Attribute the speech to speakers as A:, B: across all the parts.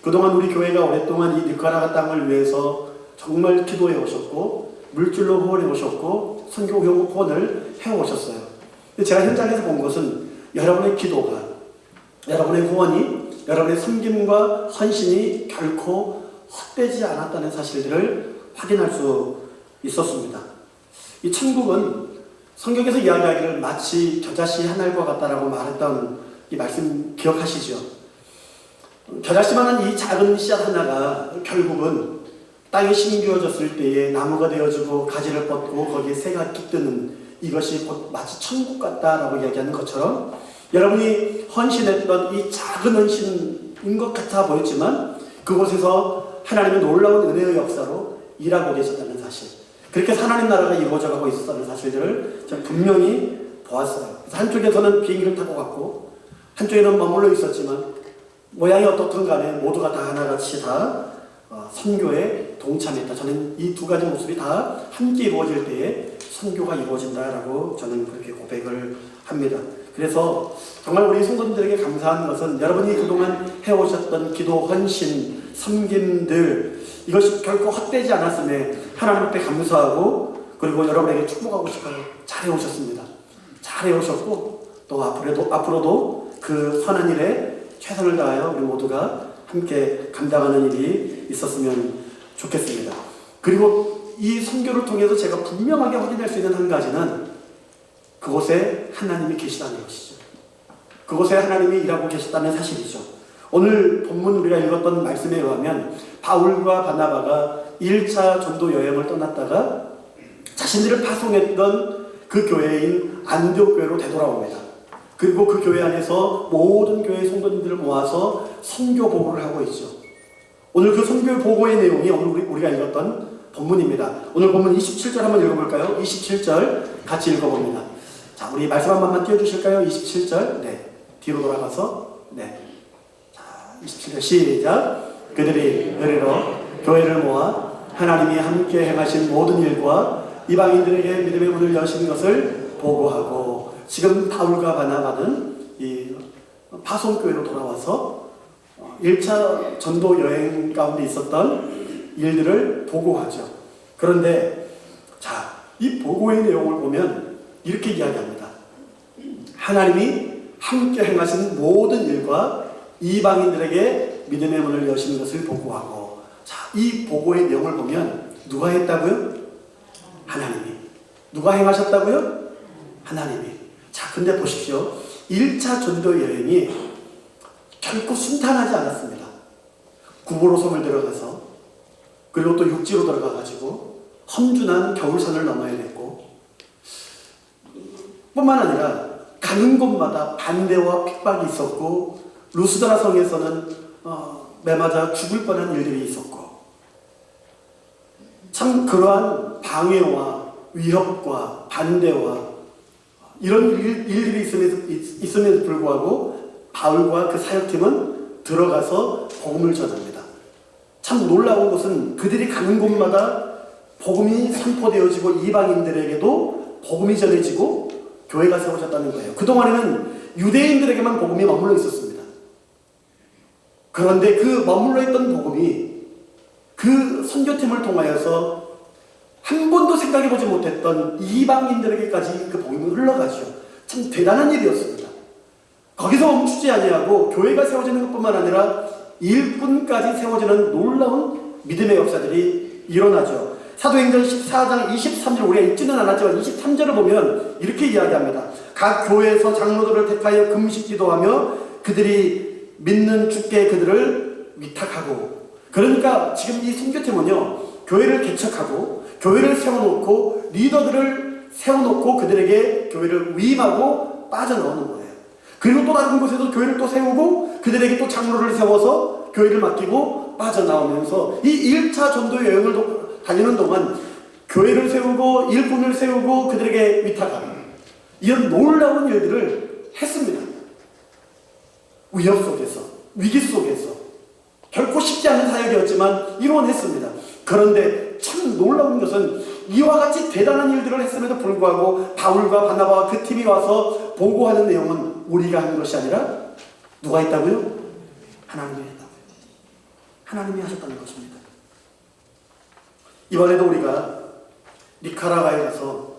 A: 그동안 우리 교회가 오랫동안 이 니카라과 땅을 위해서 정말 기도해 오셨고 물질로 후원해 오셨고 선교 후원을 해 오셨어요. 제가 현장에서 본 것은 여러분의 기도가, 여러분의 후원이, 여러분의 섬김과 헌신이 결코 헛되지 않았다는 사실들을 확인할 수 있었습니다. 이 천국은 성경에서 이야기하기를 마치 겨자씨 한 알과 같다라고 말했던 이 말씀 기억하시죠? 겨자씨만한 이 작은 씨앗 하나가 결국은 땅에 심겨졌을 때에 나무가 되어지고 가지를 뻗고 거기에 새가 깃드는 이것이 곧 마치 천국 같다라고 이야기하는 것처럼 여러분이 헌신했던 이 작은 헌신인 것 같아 보였지만 그곳에서 하나님의 놀라운 은혜의 역사로 일하고 계셨다는 사실, 그렇게 하나님 나라가 이루어져가고 있었다는 사실들을 제가 분명히 보았어요. 그래서 한쪽에서는 비행기를 타고 갔고 한쪽에는 머물러 있었지만 모양이 어떻든 간에 모두가 다 하나같이 다 선교에 동참했다. 저는 이 두 가지 모습이 다 함께 이루어질 때에 선교가 이루어진다라고 저는 그렇게 고백을 합니다. 그래서 정말 우리 성도님들에게 감사한 것은 여러분이 그동안 해오셨던 기도, 헌신, 섬김들, 이것이 결코 헛되지 않았음에 하나님 앞에 감사하고 그리고 여러분에게 축복하고 싶어요. 잘해오셨습니다. 잘해오셨고 또 앞으로도 그 선한 일에 최선을 다하여 우리 모두가 함께 감당하는 일이 있었으면 좋겠습니다. 그리고 이 선교를 통해서 제가 분명하게 확인할 수 있는 한 가지는 그곳에 하나님이 계시다는 것이죠. 그곳에 하나님이 일하고 계시다는 사실이죠. 오늘 본문 우리가 읽었던 말씀에 의하면 바울과 바나바가 1차 전도 여행을 떠났다가 자신들을 파송했던 그 교회인 안디옥 교회로 되돌아옵니다. 그리고 그 교회 안에서 모든 교회 성도님들을 모아서 선교 보고를 하고 있죠. 오늘 그 선교 보고의 내용이 오늘 우리가 읽었던 본문입니다. 오늘 본문 27절 한번 읽어볼까요? 27절 같이 읽어봅니다. 자, 우리 말씀 한 번만 띄워주실까요? 27절. 네. 뒤로 돌아가서. 네. 자, 27절 시작. 그들이 의리로 교회를 모아 하나님이 함께 행하신 모든 일과 이방인들에게 믿음의 문을 여신 것을 보고하고, 지금 바울과 바나바는 이 파송교회로 돌아와서 1차 전도 여행 가운데 있었던 일들을 보고하죠. 그런데 자, 이 보고의 내용을 보면 이렇게 이야기합니다. 하나님이 함께 행하신 모든 일과 이방인들에게 믿음의 문을 여시는 것을 보고하고, 자, 이 보고의 내용을 보면 누가 했다고요? 하나님이. 누가 행하셨다고요? 하나님이. 자, 근데 보십시오. 1차 전도 여행이 결코 순탄하지 않았습니다. 구보로 섬을 들어가서 그리고 또 육지로 들어가가지고 험준한 겨울산을 넘어야 됐고, 뿐만 아니라 가는 곳마다 반대와 핍박이 있었고, 루스드라 성에서는 매맞아 죽을 뻔한 일들이 있었고, 참 그러한 방해와 위협과 반대와 이런 일들이 있음에도 불구하고 바울과 그 사역팀은 들어가서 복음을 전합니다. 참 놀라운 것은 그들이 가는 곳마다 복음이 선포되어지고 이방인들에게도 복음이 전해지고 교회가 세워졌다는 거예요. 그동안에는 유대인들에게만 복음이 머물러 있었습니다. 그런데 그 머물러 있던 복음이 그 선교팀을 통하여서 한 번도 생각해보지 못했던 이방인들에게까지 그 복음이 흘러가죠. 참 대단한 일이었습니다. 거기서 멈추지 아니하고 교회가 세워지는 것뿐만 아니라 일꾼까지 세워지는 놀라운 믿음의 역사들이 일어나죠. 사도행전 14장 23절, 우리가 읽지는 않았지만 23절을 보면 이렇게 이야기합니다. 각 교회에서 장로들을 택하여 금식 기도하며 그들이 믿는 주께 그들을 위탁하고, 그러니까 지금 이 선교팀은요, 교회를 개척하고 교회를 세워놓고 리더들을 세워놓고 그들에게 교회를 위임하고 빠져나오는 거예요. 그리고 또 다른 곳에도 교회를 또 세우고 그들에게 또 장로를 세워서 교회를 맡기고 빠져나오면서 이 1차 전도 여행을 다니는 동안 교회를 세우고 일꾼을 세우고 그들에게 위탁하고 이런 놀라운 일들을 했습니다. 위협 속에서, 위기 속에서 결코 쉽지 않은 사역이었지만 이루어냈습니다. 그런데 참 놀라운 것은 이와 같이 대단한 일들을 했음에도 불구하고 바울과 바나바와 그 팀이 와서 보고하는 내용은 우리가 하는 것이 아니라 누가 했다고요? 하나님이 했다고요. 하나님이 하셨다는 것입니다. 이번에도 우리가 니카라과에 가서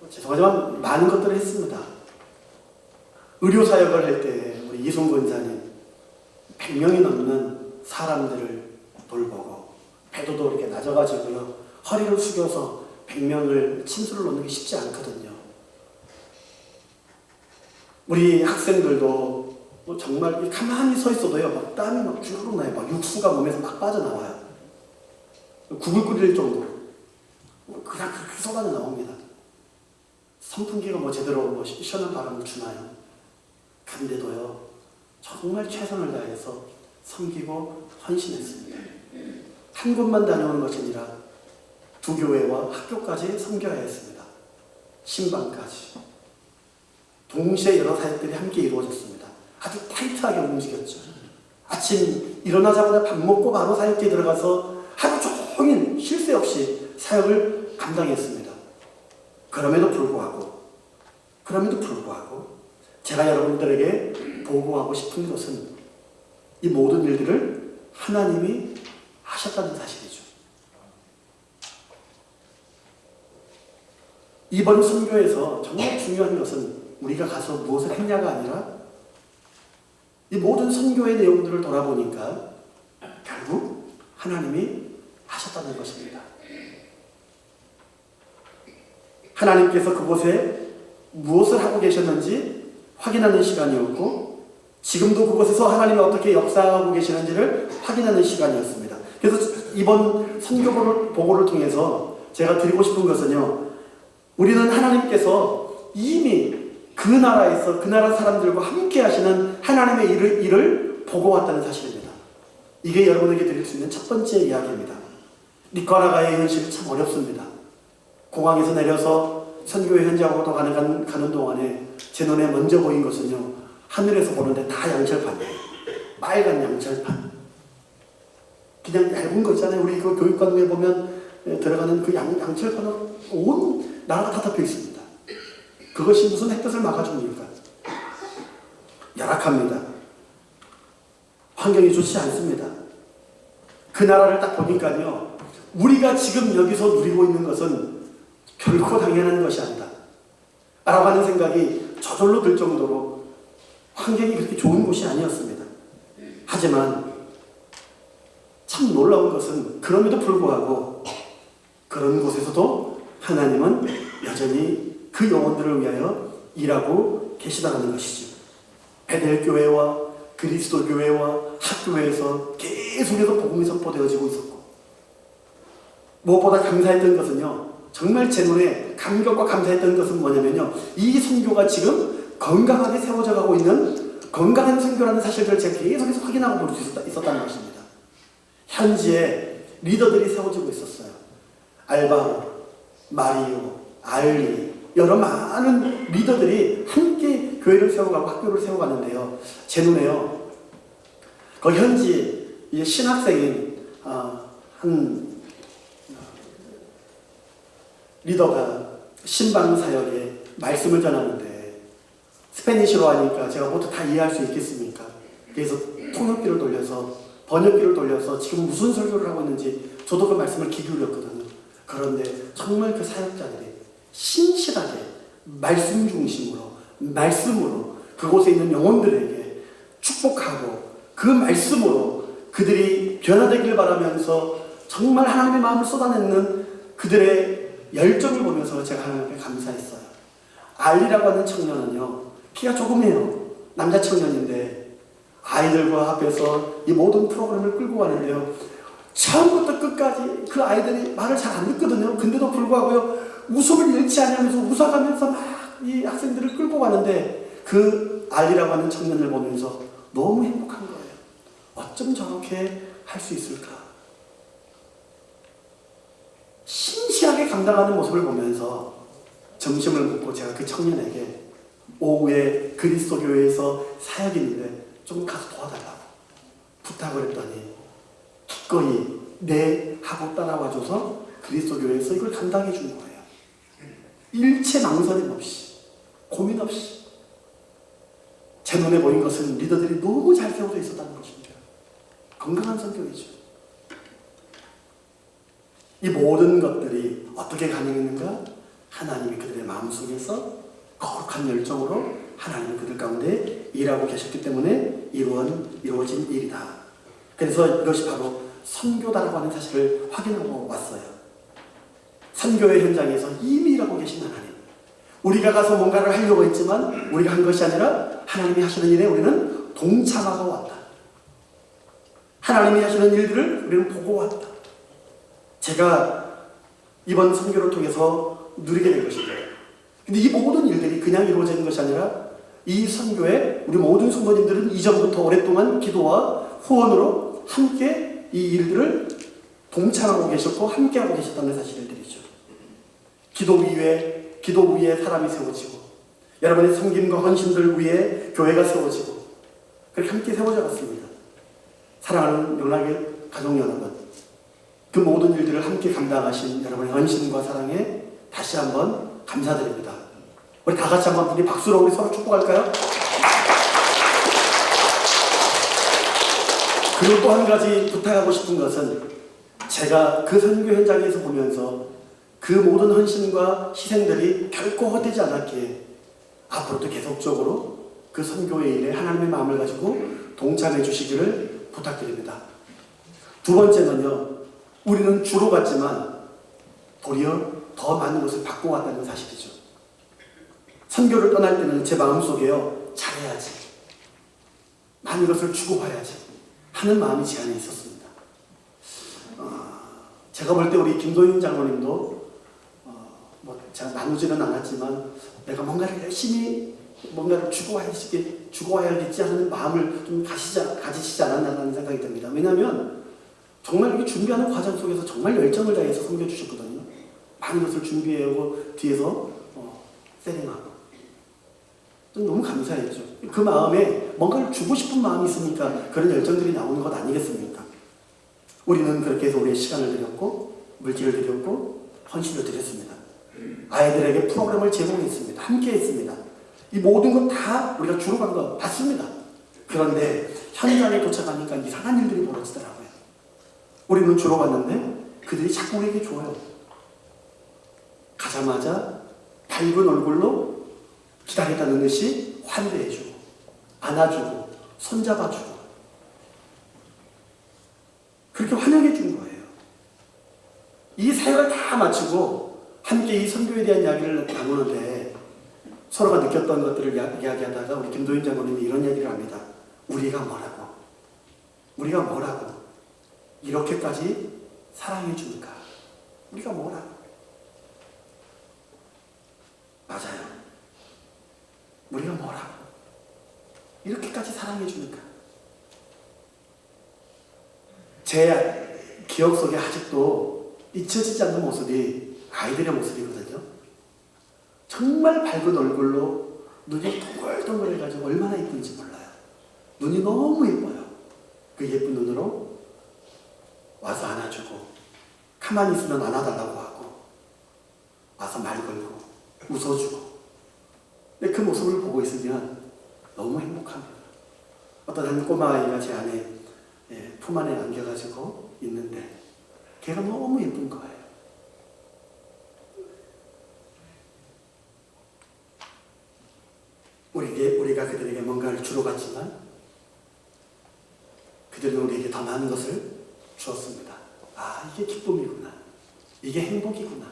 A: 죄송하지만 많은 것들을 했습니다. 의료사역을 할 때 우리 이송 권사님 100명이 넘는 사람들을 돌보고 배도도 이렇게 낮아가지고요 허리를 숙여서 100명을 침수를 놓는 게 쉽지 않거든요. 우리 학생들도 정말 가만히 서 있어도요 막 땀이 막 주르륵 나요. 막 육수가 몸에서 막 빠져나와요. 국을 끓일 정도로 그냥 그렇게 쏟아져 나옵니다. 선풍기가 제대로 시원한 바람을 주나요? 근데도요 정말 최선을 다해서 섬기고 헌신했습니다. 한 곳만 다녀오는 것이 아니라 두 교회와 학교까지 섬겨야 했습니다. 신방까지 동시에 여러 사역들이 함께 이루어졌습니다. 아주 타이트하게 움직였죠. 아침 일어나자마자 밥 먹고 바로 사역지에 들어가서 하루 종일 쉴 새 없이 사역을 감당했습니다. 그럼에도 불구하고 제가 여러분들에게 보고하고 싶은 것은 이 모든 일들을 하나님이 하셨다는 사실이죠. 이번 선교에서 정말 중요한 것은 우리가 가서 무엇을 했냐가 아니라 이 모든 선교의 내용들을 돌아보니까 결국 하나님이 하셨다는 것입니다. 하나님께서 그곳에 무엇을 하고 계셨는지 확인하는 시간이었고 지금도 그곳에서 하나님이 어떻게 역사하고 계시는지를 확인하는 시간이었습니다. 그래서 이번 선교 보고를 통해서 제가 드리고 싶은 것은요. 우리는 하나님께서 이미 그 나라에서 그 나라 사람들과 함께 하시는 하나님의 일을 보고 왔다는 사실입니다. 이게 여러분에게 드릴 수 있는 첫 번째 이야기입니다. 니카라과의 현실이 참 어렵습니다. 공항에서 내려서 선교의 현장으로 가는 동안에 제 눈에 먼저 보인 것은요. 하늘에서 보는데 다 양철판이에요. 빨간 양철판. 그냥 얇은 거 있잖아요. 우리 그 교육관에 보면 들어가는 그 양철판은 온 나라가 다 덮여 있습니다. 그것이 무슨 햇볕을 막아줍니까? 열악합니다. 환경이 좋지 않습니다. 그 나라를 딱 보니까요. 우리가 지금 여기서 누리고 있는 것은 결코 당연한 것이 아니다. 라고 하는 생각이 저절로 들 정도로 환경이 그렇게 좋은 곳이 아니었습니다. 하지만 참 놀라운 것은 그럼에도 불구하고 그런 곳에서도 하나님은 여전히 그 영혼들을 위하여 일하고 계시다는 것이죠. 베델 교회와 그리스도 교회와 학교에서 계속해서 복음이 선포되어지고 있었고 무엇보다 감사했던 것은요. 정말 제 눈에 감격과 감사했던 것은 뭐냐면요. 이 선교가 지금 건강하게 세워져 가고 있는 건강한 선교라는 사실을 제가 계속해서 확인하고 볼 수 있었다는 것입니다. 현지에 리더들이 세워지고 있었어요. 알바로, 마리오, 알리 여러 많은 리더들이 함께 교회를 세워가고 학교를 세워가는데요. 제 눈에요. 그 현지 신학생인 한 리더가 신방사역에 말씀을 전하는데 스페니쉬로 하니까 제가 모두 다 이해할 수 있겠습니까? 그래서 통역기를 돌려서 번역기를 돌려서 지금 무슨 설교를 하고 있는지 저도 그 말씀을 귀 기울였거든요. 그런데 정말 그 사역자들이 신실하게 말씀 중심으로 말씀으로 그곳에 있는 영혼들에게 축복하고 그 말씀으로 그들이 변화되길 바라면서 정말 하나님의 마음을 쏟아내는 그들의 열정을 보면서 제가 하나님께 감사했어요. 알리라고 하는 청년은요. 키가 조금해요. 남자 청년인데 아이들과 앞에서 이 모든 프로그램을 끌고 가는데요. 처음부터 끝까지 그 아이들이 말을 잘 안 듣거든요. 근데도 불구하고요. 웃음을 잃지 않으면서 웃어가면서 막 이 학생들을 끌고 가는데 그 알리라고 하는 청년을 보면서 너무 행복한 거예요. 어쩜 저렇게 할 수 있을까? 신실하게 감당하는 모습을 보면서 점심을 먹고 제가 그 청년에게 오후에 그리스도 교회에서 사역이 있는데 좀 가서 도와달라고 부탁을 했더니 기꺼이 네 하고 따라와줘서 그리스도 교회에서 이걸 감당해 준 거예요. 일체 망설임 없이 고민 없이 제 눈에 보인 것은 리더들이 너무 잘 세워져 있었다는 것입니다. 건강한 성경이죠. 이 모든 것들이 어떻게 가능했는가? 하나님이 그들의 마음속에서 거룩한 열정으로 하나님이 그들 가운데 일하고 계셨기 때문에 이루어진 일이다. 그래서 이것이 바로 선교다라고 하는 사실을 확인하고 왔어요. 선교의 현장에서 이미 일하고 계신 하나님. 우리가 가서 뭔가를 하려고 했지만 우리가 한 것이 아니라 하나님이 하시는 일에 우리는 동참하고 왔다. 하나님이 하시는 일들을 우리는 보고 왔다. 제가 이번 선교를 통해서 누리게 된 것입니다. 근데 이 모든 일들이 그냥 이루어지는 것이 아니라 이 선교에 우리 모든 성도님들은 이전부터 오랫동안 기도와 후원으로 함께 이 일들을 동참하고 계셨고 함께하고 계셨다는 사실을 드리죠. 기도 위에 사람이 세워지고 여러분의 섬김과 헌신들 위에 교회가 세워지고 그렇게 함께 세워져 갔습니다. 사랑하는 영락의 가족 여러분, 그 모든 일들을 함께 감당하신 여러분의 헌신과 사랑에 다시 한번 감사드립니다. 우리 다 같이 한번 우리 박수로 우리 서로 축복할까요? 그리고 또 한 가지 부탁하고 싶은 것은 제가 그 선교 현장에서 보면서 그 모든 헌신과 희생들이 결코 헛되지 않았기에 앞으로도 계속적으로 그 선교의 일에 하나님의 마음을 가지고 동참해 주시기를 부탁드립니다. 두 번째는요, 우리는 주로 갔지만 도리어 더 많은 것을 받고 왔다는 사실이죠. 선교를 떠날 때는 제 마음속에요, 잘해야지, 많은 것을 주고 와야지 하는 마음이 제 안에 있었습니다. 제가 볼 때 우리 김도윤 장로님도 제가 나누지는 않았지만 내가 뭔가를 열심히 뭔가를 주고 와야겠지 하는 마음을 좀 가지시지 않았나라는 생각이 듭니다. 왜냐하면 정말 이 준비하는 과정 속에서 정말 열정을 다해서 섬겨주셨거든요. 많은 것을 준비해오고 뒤에서 세링하고 너무 감사했죠. 그 마음에 뭔가를 주고 싶은 마음이 있으니까 그런 열정들이 나오는 것 아니겠습니까? 우리는 그렇게 해서 우리의 시간을 드렸고 물질을 드렸고 헌신을 드렸습니다. 아이들에게 프로그램을 제공했습니다. 함께 했습니다. 이 모든 것 다 우리가 주로 간 거 맞습니다. 그런데 현장에 도착하니까 이상한 일들이 벌어지더라고요. 우리는 주로 갔는데 그들이 자꾸 우리에게 줘요. 가자마자 밝은 얼굴로 기다렸다는 듯이 환대해주고 안아주고 손잡아주고 그렇게 환영해 준 거예요. 이 사역을 다 마치고 함께 이 선교에 대한 이야기를 나누는데 서로가 느꼈던 것들을 이야기하다가 우리 김도윤 장로님이 이런 얘기를 합니다. 우리가 뭐라고 이렇게까지 사랑해 주니까 우리가 뭐라고. 맞아요. 우리가 뭐라고 이렇게까지 사랑해 주니까. 제 기억 속에 아직도 잊혀지지 않는 모습이 아이들의 모습이거든요. 정말 밝은 얼굴로 눈이 동글동글해가지고 얼마나 예쁜지 몰라요. 눈이 너무 예뻐요. 그 예쁜 눈으로 와서 안아주고 가만히 있으면 안아달라고 하고 와서 말 걸고 웃어주고. 근데 그 모습을 보고 있으면 너무 행복합니다. 어떤 한 꼬마아이가 제 안에 품 안에 안겨가지고 있는데 걔가 너무 예쁜 거예요. 우리가 그들에게 뭔가를 주러 갔지만 그들은 우리에게 더 많은 것을 주었습니다. 아, 이게 기쁨이구나. 이게 행복이구나.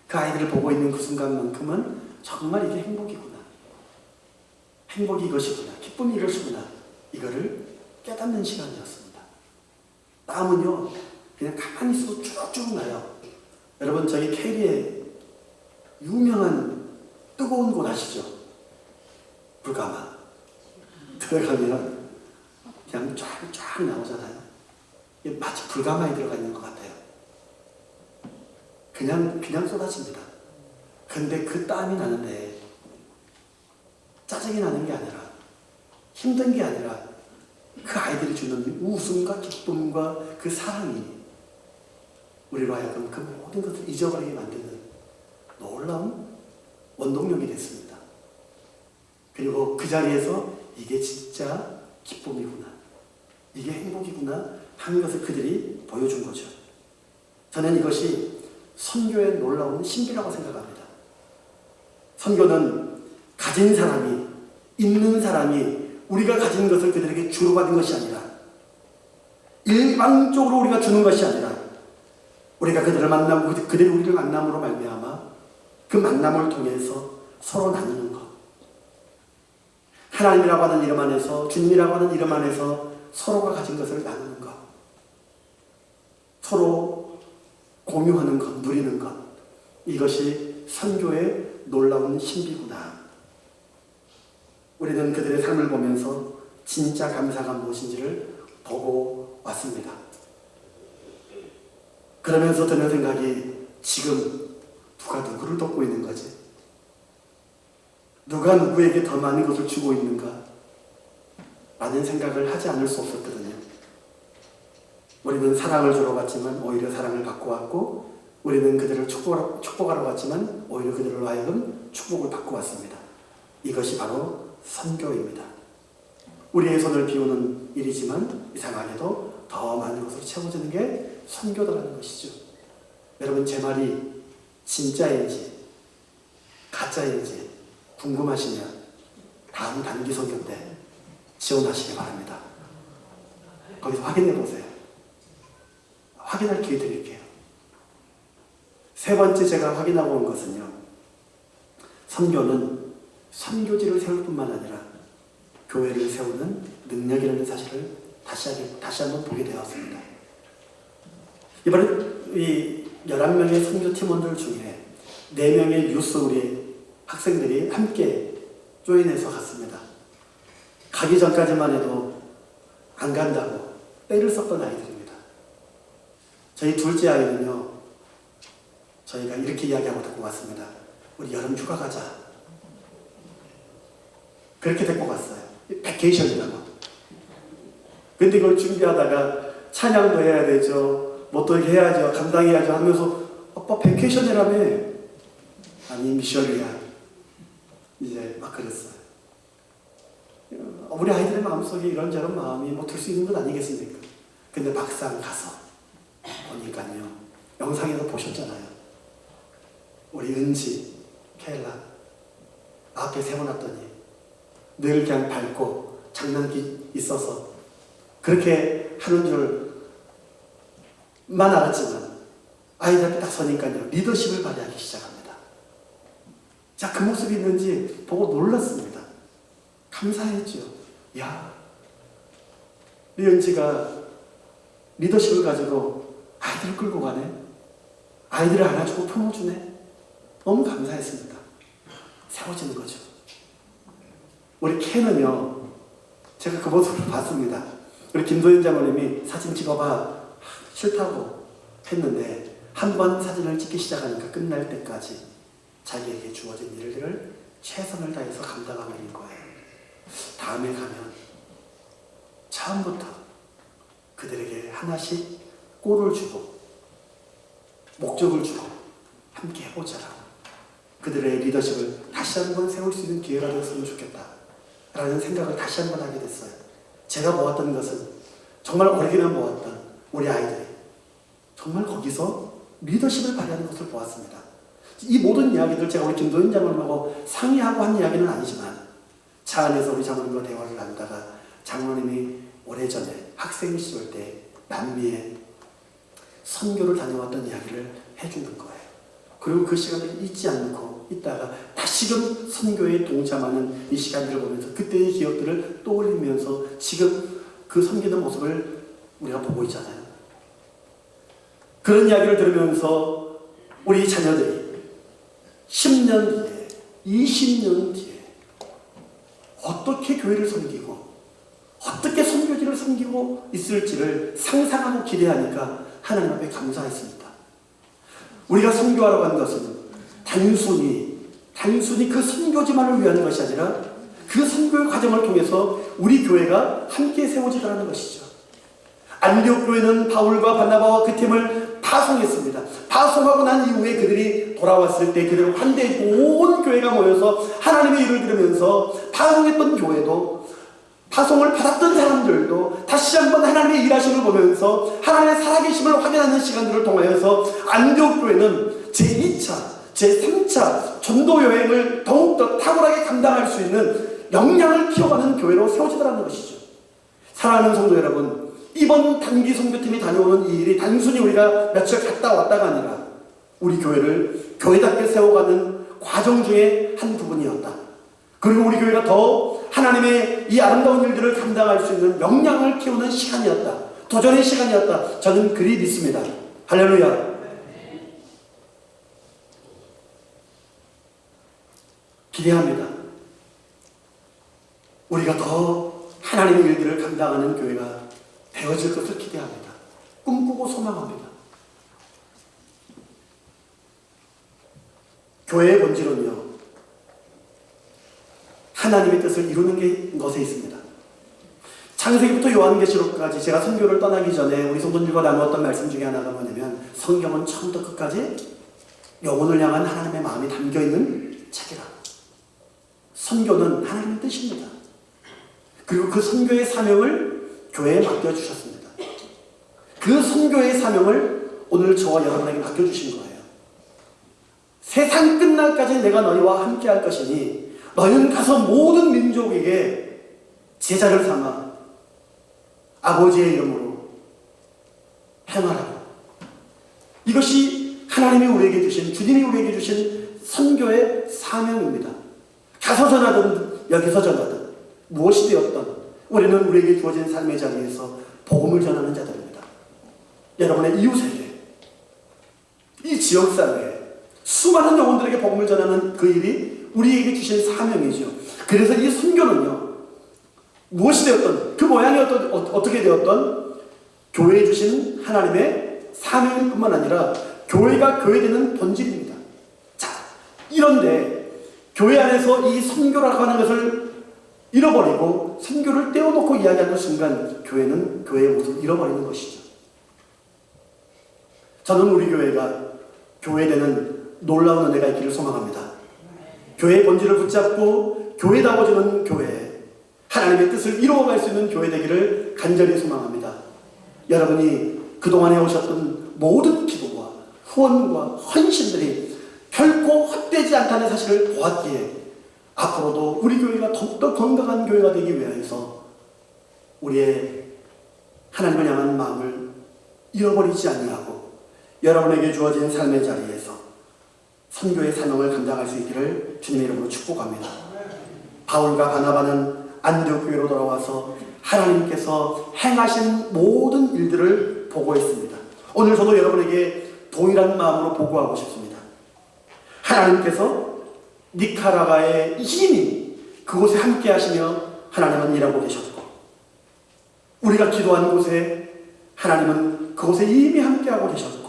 A: 그 아이들을 보고 있는 그 순간만큼은 정말 이게 행복이구나. 행복이 이것이구나. 기쁨이 이것이구나. 이거를 깨닫는 시간이었습니다. 땀은요, 그냥 가만히 있어도 쭉쭉 나요. 여러분, 저기 캐리의 유명한 뜨거운 곳 아시죠? 불가마. 들어가면 그냥 쫙 나오잖아요. 마치 불가마에 들어가 있는 것 같아요. 그냥 쏟아집니다. 근데 그 땀이 나는데 짜증이 나는 게 아니라 힘든 게 아니라 그 아이들이 주는 웃음과 기쁨과 그 사랑이 우리로 하여금 그 모든 것을 잊어버리게 만드는 놀라운 원동력이 됐습니다. 그리고 그 자리에서 이게 진짜 기쁨이구나, 이게 행복이구나 하는 것을 그들이 보여준 거죠. 저는 이것이 선교의 놀라운 신비라고 생각합니다. 선교는 가진 사람이, 있는 사람이 우리가 가진 것을 그들에게 주로 받은 것이 아니라, 일방적으로 우리가 주는 것이 아니라, 우리가 그들을 만나고 그들이 우리를 만남으로 말미암아 그 만남을 통해서 서로 나누는 것. 하나님이라고 하는 이름 안에서, 주님이라고 하는 이름 안에서 서로가 가진 것을 나누는 것. 서로 공유하는 것, 누리는 것. 이것이 선교의 놀라운 신비구나. 우리는 그들의 삶을 보면서 진짜 감사가 무엇인지를 보고 왔습니다. 그러면서 드는 생각이, 지금 누가 누구를 돕고 있는 거지? 누가 누구에게 더 많은 것을 주고 있는가? 라는 생각을 하지 않을 수 없었거든요. 우리는 사랑을 주러 갔지만 오히려 사랑을 받고 왔고, 우리는 그들을 축복하러 갔지만 오히려 그들로 하여금 축복을 받고 왔습니다. 이것이 바로 선교입니다. 우리의 손을 비우는 일이지만 이상하게도 더 많은 것으로 채워지는 게 선교다라는 것이죠. 여러분, 제 말이 진짜인지 가짜인지 궁금하시면 다음 단기 선교 때 지원하시기 바랍니다. 거기서 확인해 보세요. 확인할 기회 드릴게요. 세 번째 제가 확인하고 온 것은요, 선교는 선교지를 세울 뿐만 아니라 교회를 세우는 능력이라는 사실을 다시 한번 보게 되었습니다. 이번에 이 11명의 선교 팀원들 중에 4명의 유스 우리 학생들이 함께 조인해서 갔습니다. 가기 전까지만 해도 안 간다고 떼를 썼던 아이들입니다. 저희 둘째 아이는요, 저희가 이렇게 이야기하고 데리고 갔습니다. 우리 여름 휴가 가자. 그렇게 데리고 갔어요. 베케이션이라고. 근데 그걸 준비하다가 찬양도 해야 되죠. 뭐 또 해야죠. 감당해야죠 하면서, 아빠 베케이션이라며. 아니, 미션이야. 이제 막 그랬어요. 우리 아이들의 마음속에 이런저런 마음이 뭐 들 수 있는 것 아니겠습니까? 근데 막상 가서 보니까요, 영상에서 보셨잖아요. 우리 은지, 케일라 앞에 세워놨더니 늘 그냥 밝고 장난기 있어서 그렇게 하는 줄만 알았지만 아이들 앞에 딱 서니까요, 리더십을 발휘하기 시작합니다. 자, 그 모습이 있는지 보고 놀랐습니다. 감사했죠. 야, 우리 은지가 리더십을 가지고 아이들을 끌고 가네. 아이들을 안아주고 품어주네. 너무 감사했습니다. 세워지는 거죠. 우리 캔은요, 제가 그 모습을 봤습니다. 우리 김도현 장로님이 사진 찍어봐 싫다고 했는데, 한 번 사진을 찍기 시작하니까 끝날 때까지 자기에게 주어진 일들을 최선을 다해서 감당하고 있는 거예요. 다음에 가면 처음부터 그들에게 하나씩 꼴을 주고 목적을 주고 함께 해보자라고, 그들의 리더십을 다시 한번 세울 수 있는 기회가 되었으면 좋겠다 라는 생각을 다시 한번 하게 됐어요. 제가 보았던 것은, 정말 어리게만 보았던 우리 아이들이 정말 거기서 리더십을 발휘하는 것을 보았습니다. 이 모든 이야기들 제가 우리 김도현 장로님하고 상의하고 한 이야기는 아니지만, 차 안에서 우리 장로님과 대화를 나누다가 장로님이 오래전에 학생 시절 때 남미에 선교를 다녀왔던 이야기를 해주는 거예요. 그리고 그 시간을 잊지 않고 있다가 다시금 선교에 동참하는 이 시간들을 보면서 그때의 기억들을 떠올리면서 지금 그 섬기는 모습을 우리가 보고 있잖아요. 그런 이야기를 들으면서 우리 자녀들이 10년 뒤에, 20년 뒤에 어떻게 교회를 섬기고 어떻게 선교지를 섬기고 있을지를 상상하고 기대하니까 하나님 앞에 감사했습니다. 우리가 선교하러 간 것은 단순히 그 선교지만을 위한 것이 아니라 그 선교의 과정을 통해서 우리 교회가 함께 세워지더라는 것이죠. 안디옥 교회는 바울과 바나바와 그 팀을 파송했습니다. 파송하고 난 이후에 그들이 돌아왔을 때 그들을 환대했고 온 교회가 모여서 하나님의 일을 들으면서 파송했던 교회도 파송을 받았던 사람들도 다시 한번 하나님의 일하심을 보면서 하나님의 살아계심을 확인하는 시간들을 통하여서 안디옥 교회는 제2차, 제3차 전도 여행을 더욱더 탁월하게 감당할 수 있는 역량을 키워가는 교회로 세워지더라는 것이죠. 사랑하는 성도 여러분, 이번 단기 선교팀이 다녀오는 이 일이 단순히 우리가 며칠 갔다 왔다가 아니라 우리 교회를 교회답게 세워가는 과정 중에 한 부분이었다. 그리고 우리 교회가 더 하나님의 이 아름다운 일들을 감당할 수 있는 역량을 키우는 시간이었다. 도전의 시간이었다. 저는 그리 믿습니다. 할렐루야. 기대합니다. 우리가 더 하나님의 일들을 감당하는 교회가 되어질 것을 기대합니다. 꿈꾸고 소망합니다. 교회의 본질은요, 하나님의 뜻을 이루는 것에 있습니다. 창세기부터 요한계시록까지 제가 선교를 떠나기 전에 우리 성도들과 나누었던 말씀 중에 하나가 뭐냐면, 성경은 처음부터 끝까지 영혼을 향한 하나님의 마음이 담겨있는 책이라. 선교는 하나님의 뜻입니다. 그리고 그 선교의 사명을 교회에 맡겨주셨습니다. 그 선교의 사명을 오늘 저와 여러분에게 맡겨주신 거예요. 세상 끝날까지 내가 너희와 함께 할 것이니 너희는 가서 모든 민족에게 제자를 삼아 아버지의 이름으로 행하라. 이것이 하나님이 우리에게 주신, 주님이 우리에게 주신 선교의 사명입니다. 가서 전하든 여기서 전하든 무엇이 되었던 우리는 우리에게 주어진 삶의 자리에서 복음을 전하는 자들입니다. 여러분의 이웃에게, 이 지역사회에 수많은 영혼들에게 복음을 전하는 그 일이 우리에게 주신 사명이죠. 그래서 이 선교는요, 무엇이 되었던, 그 모양이 어떻게 되었던 교회에 주신 하나님의 사명일 뿐만 아니라 교회가 교회되는 본질입니다. 자, 이런데 교회 안에서 이 선교라고 하는 것을 잃어버리고 선교를 떼어놓고 이야기하는 순간 교회는 교회의 모습을 잃어버리는 것이죠. 저는 우리 교회가 교회되는 놀라운 은혜가 있기를 소망합니다. 교회의 본질을 붙잡고 교회다워지는 교회, 하나님의 뜻을 이루어갈 수 있는 교회 되기를 간절히 소망합니다. 여러분이 그동안 해오셨던 모든 기도와 후원과 헌신들이 결코 헛되지 않다는 사실을 보았기에 앞으로도 우리 교회가 더욱더 건강한 교회가 되기 위해서 우리의 하나님을 향한 마음을 잃어버리지 아니하고 여러분에게 주어진 삶의 자리에서 선교의 사명을 감당할 수 있기를 주님의 이름으로 축복합니다. 바울과 바나바는 안디옥 교회로 돌아와서 하나님께서 행하신 모든 일들을 보고했습니다. 오늘 저도 여러분에게 동일한 마음으로 보고하고 싶습니다. 하나님께서 니카라과의 힘이 그곳에 함께 하시며 하나님은 일하고 계셨고, 우리가 기도한 곳에 하나님은 그곳에 이미 함께하고 계셨고,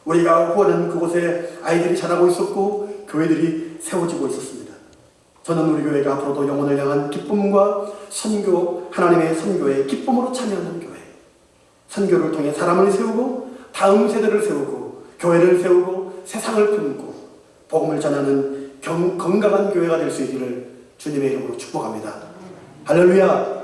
A: 우리가 후원한 그곳에 아이들이 자라고 있었고 교회들이 세워지고 있었습니다. 저는 우리 교회가 앞으로도 영혼을 향한 기쁨과 선교, 하나님의 선교에 기쁨으로 참여하는 교회, 선교를 통해 사람을 세우고 다음 세대를 세우고 교회를 세우고 세상을 품고 복음을 전하는 건강한 교회가 될 수 있기를 주님의 이름으로 축복합니다. 할렐루야.